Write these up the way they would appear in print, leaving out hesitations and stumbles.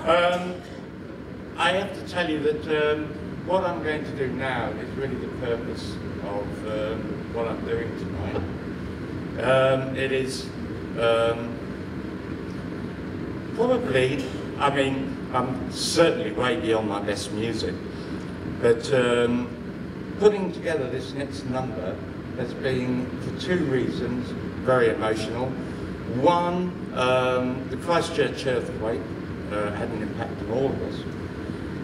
I have to tell you that what I'm going to do now is really the purpose of what I'm doing tonight. It is probably, I mean, I'm certainly way beyond my best music, but putting together this next number has been, for two reasons, very emotional. One, the Christchurch earthquake had an impact on all of us,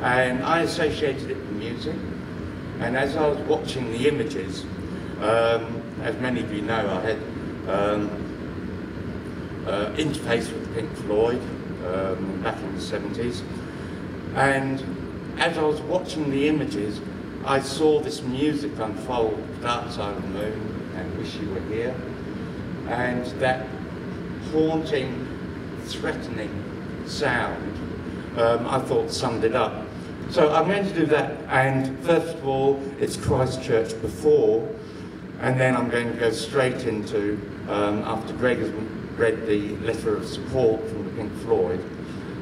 and I associated it with music. And as I was watching the images, as many of you know, I had interface with Pink Floyd back in the 70s, and as I was watching the images, I saw this music unfold, Dark Side of the Moon and Wish You Were Here, and that haunting, threatening sound, I thought summed it up. So I'm going to do that, and first of all, it's Christchurch before, and then I'm going to go straight into, after Greg has read the letter of support from the Pink Floyd,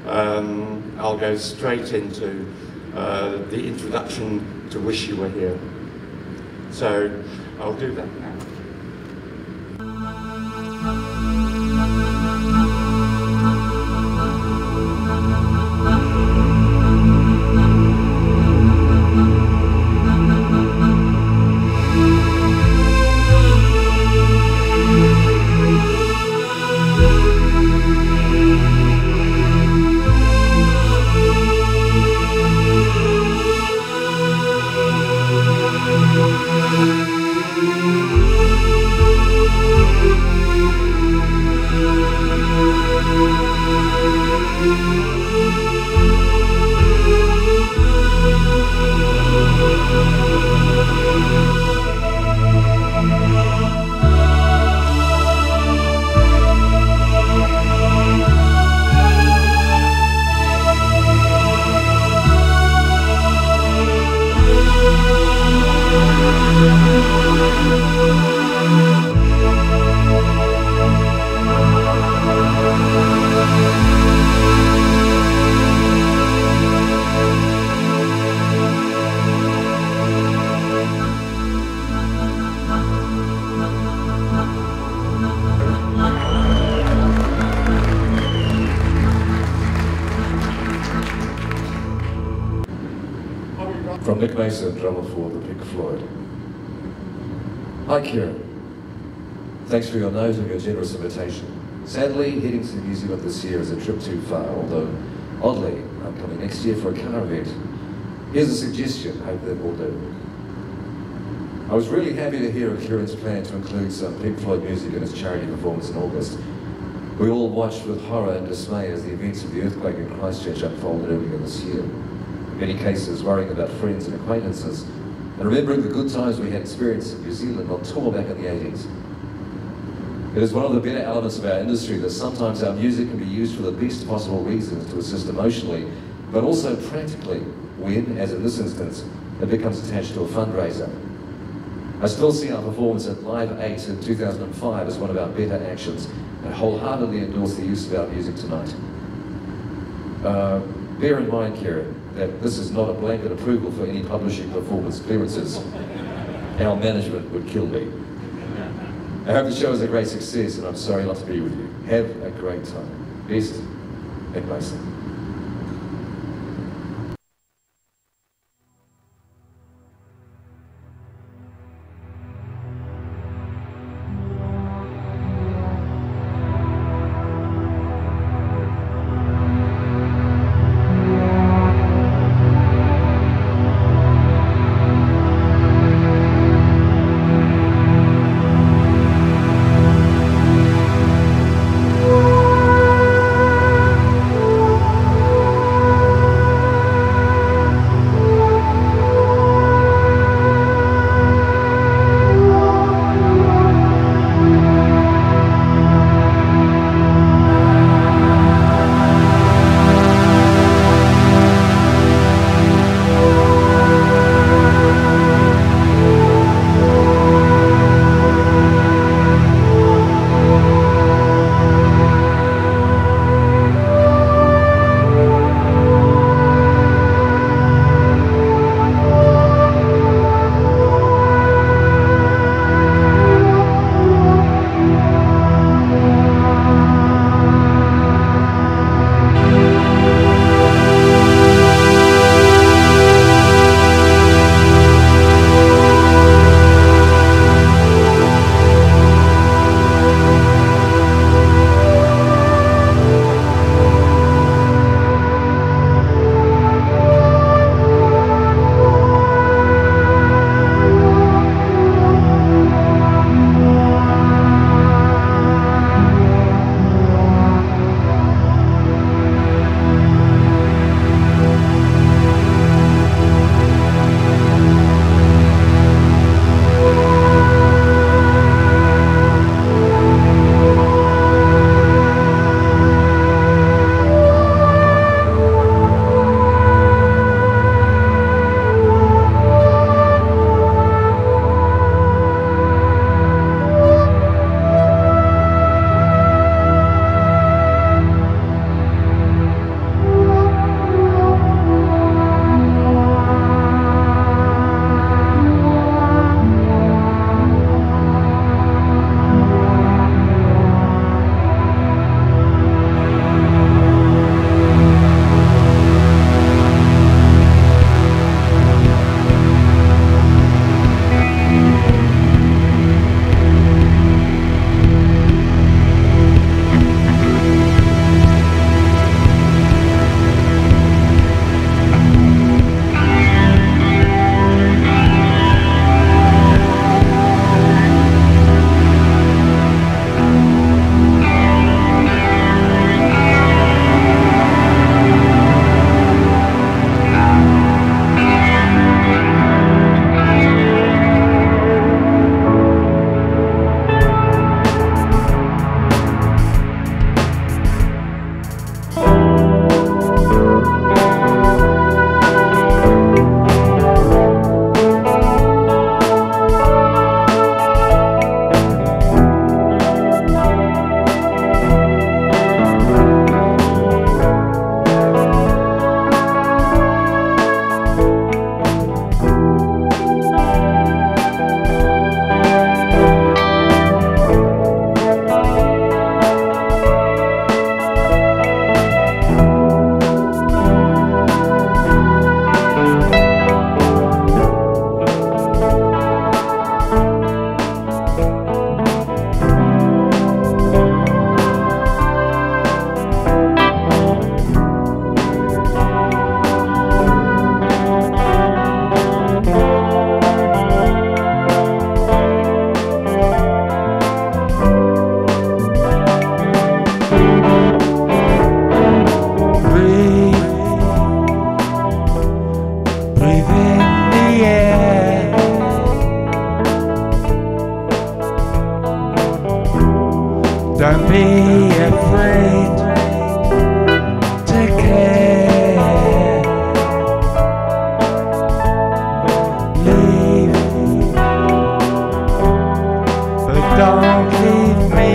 I'll go straight into the introduction to Wish You Were Here. So I'll do that now. From Nick Mason, drummer for the Pink Floyd. Hi Kieran, thanks for your note and your generous invitation. Sadly, heading to New Zealand this year is a trip too far, although oddly, I'm coming next year for a car event. Here's a suggestion, hope that will do. I was really happy to hear of Kieran's plan to include some Pink Floyd music in his charity performance in August. We all watched with horror and dismay as the events of the earthquake in Christchurch unfolded earlier this year. In many cases, worrying about friends and acquaintances, and remembering the good times we had experienced in New Zealand on tour back in the 80s. It is one of the better elements of our industry that sometimes our music can be used for the best possible reasons to assist emotionally, but also practically when, as in this instance, it becomes attached to a fundraiser. I still see our performance at Live 8 in 2005 as one of our better actions, and wholeheartedly endorse the use of our music tonight. Bear in mind, Kieran, that this is not a blanket approval for any publishing performance clearances. Our management would kill me. I hope the show is a great success, and I'm sorry not to be with you. Have a great time. Best, Nick Mason. Don't be afraid to care. Leave, but don't leave me.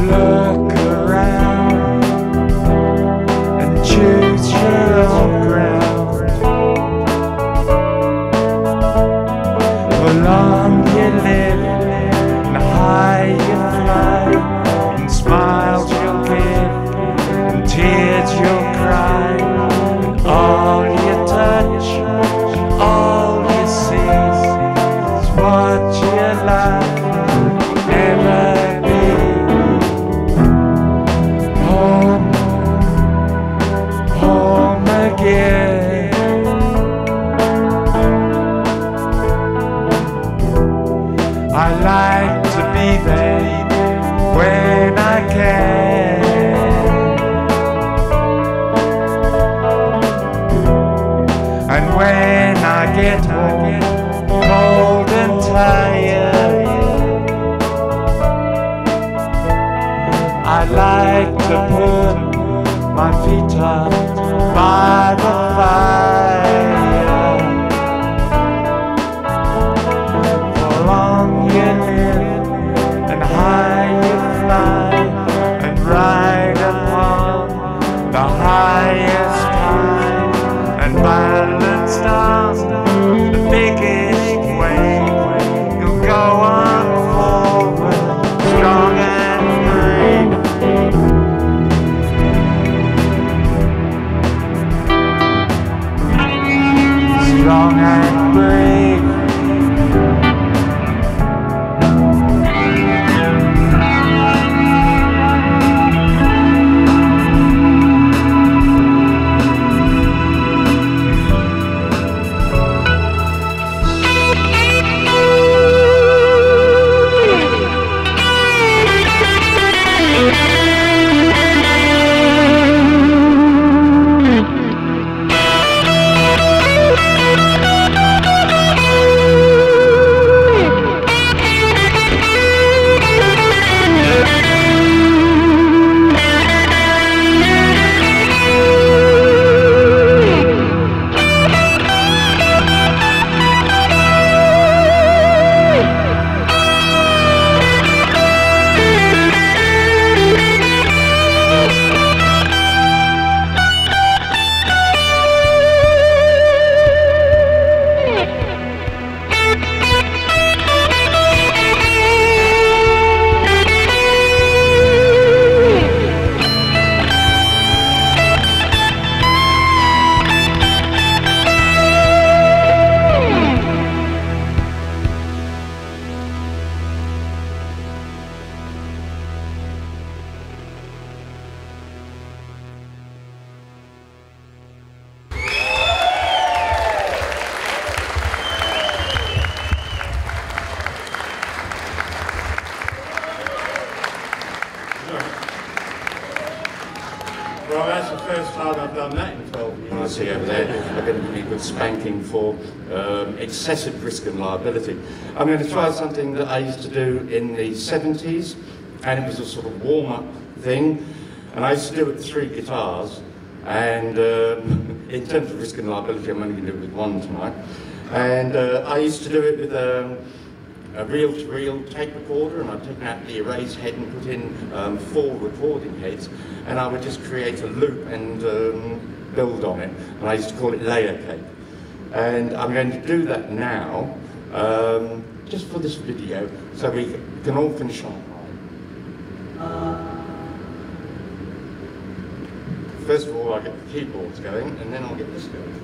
Look around and choose your own ground. For long you live and high you fly, and smiles you'll give and tears you'll cry, and all you touch and all you see is what your life will ever be. Home, home again. I like to be there when I can, and when I get home cold and tired, I like to put my feet up by the fire. For long you live and high you fly, and ride upon the highest high, and balanced on the biggest wave, you'll go on forward, strong and brave. Strong and brave. Well, that's the first time I've done that in 12 years. I see over there, I'm going to give you a good spanking for excessive risk and liability. I'm going to try something that I used to do in the 70s, and it was a sort of warm-up thing, and I used to do it with 3 guitars, and in terms of risk and liability, I'm only going to do it with 1 tonight. And I used to do it with a reel-to-reel tape recorder, and I'd take out the erase head and put in 4 recording heads, and I would just create a loop and build on it, and I used to call it layer cake. And I'm going to do that now, just for this video, so we can all finish on. First of all, I'll get the keyboards going, and then I'll get this going.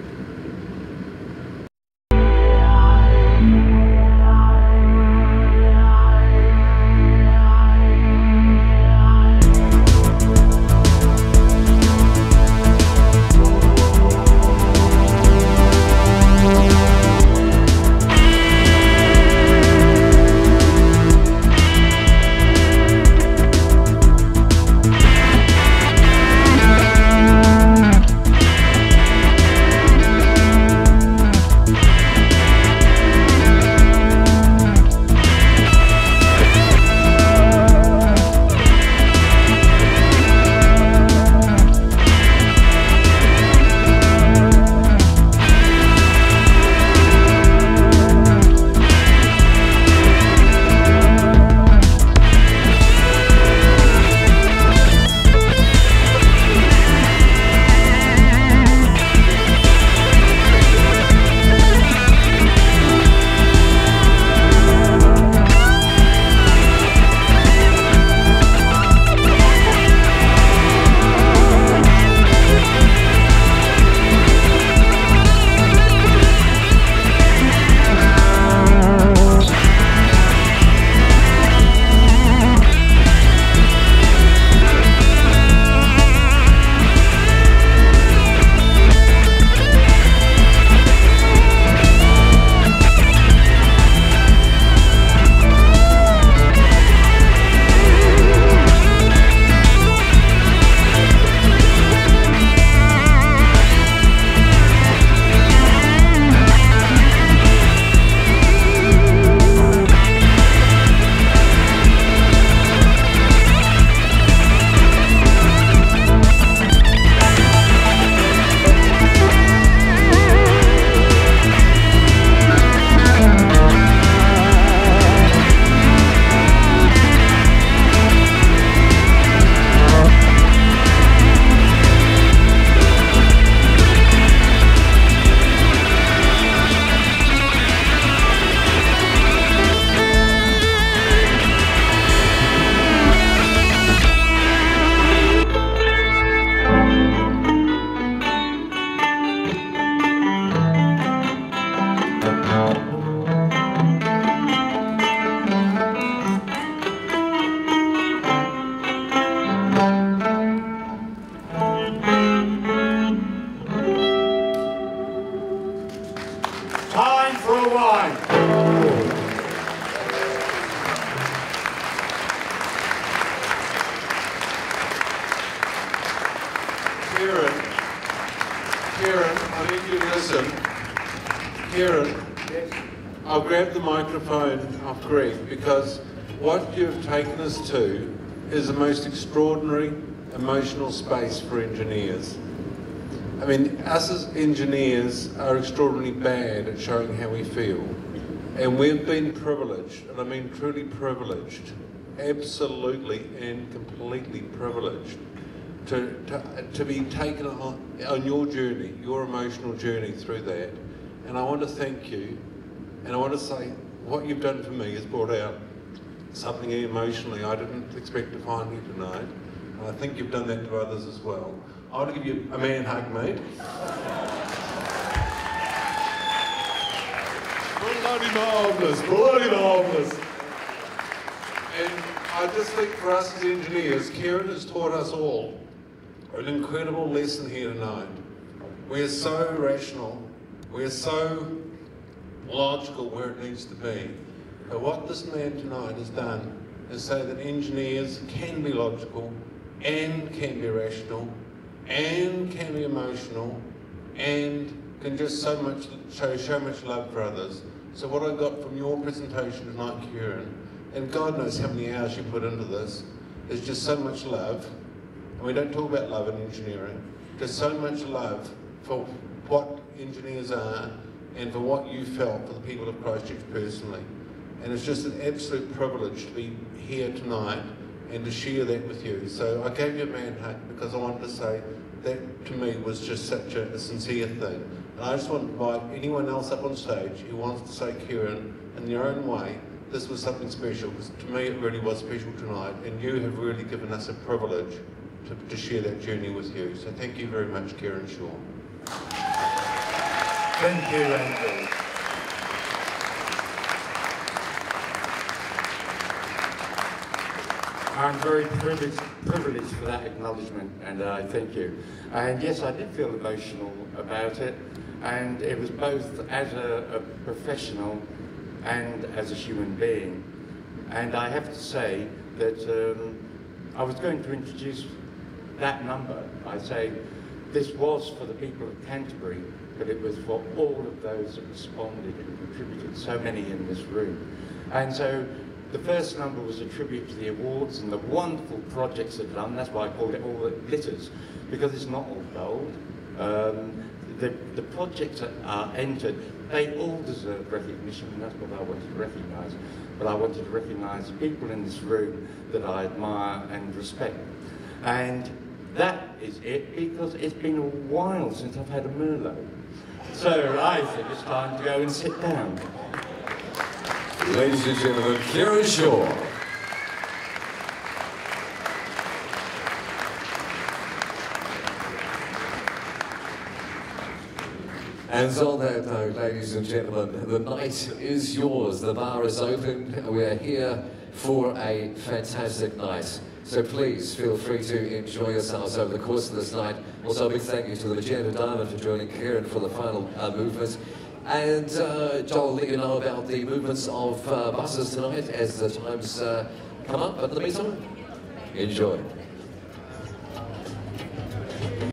grab the microphone off Greg, because what you've taken us to is the most extraordinary emotional space for engineers. I mean, us as engineers are extraordinarily bad at showing how we feel. And we've been privileged, and I mean truly privileged, absolutely and completely privileged, to be taken on your journey, your emotional journey through that. And I want to thank you, and I want to say what you've done for me has brought out something emotionally I didn't expect to find here tonight. And I think you've done that to others as well. I want to give you a man hug, mate. Bloody marvellous. And I just think for us as engineers, Kieran has taught us all an incredible lesson here tonight. We are so rational, we are so logical where it needs to be. But what this man tonight has done is say that engineers can be logical and can be rational and can be emotional and can just show so much love for others. So what I got from your presentation tonight, Kieran, and God knows how many hours you put into this, is just so much love. And we don't talk about love in engineering, just so much love for what engineers are and for what you felt for the people of Christchurch personally. And it's just an absolute privilege to be here tonight and to share that with you. So I gave you a man hug because I wanted to say that to me was just such a sincere thing. And I just want to invite anyone else up on stage who wants to say, Kieran, in their own way, this was something special, because to me it really was special tonight, and you have really given us a privilege to share that journey with you. So thank you very much, Kieran Shaw. Thank you, Andrew. I'm very privileged for that acknowledgement, and I thank you. And yes, I did feel emotional about it, and it was both as a professional and as a human being. And I have to say that I was going to introduce that number. I say this was for the people of Canterbury, but it was for all of those that responded and contributed, so many in this room. And so the first number was a tribute to the awards and the wonderful projects that are done. That's why I called it All That Glitters, because it's not all gold. The projects that are entered, they all deserve recognition, and that's what I wanted to recognise. But I wanted to recognise people in this room that I admire and respect. And that is it, because it's been a while since I've had a Merlot. So I think it's time to go and sit down. Ladies and gentlemen, Kieran Shaw. And on that note, ladies and gentlemen, the night is yours. The bar is open. We're here for a fantastic night. So please feel free to enjoy yourselves over the course of this night. Also a big thank you to the Magenta Diamond for joining Kieran for the final movement. And Joel will let you know about the movements of buses tonight as the times come up. But in the meantime, enjoy.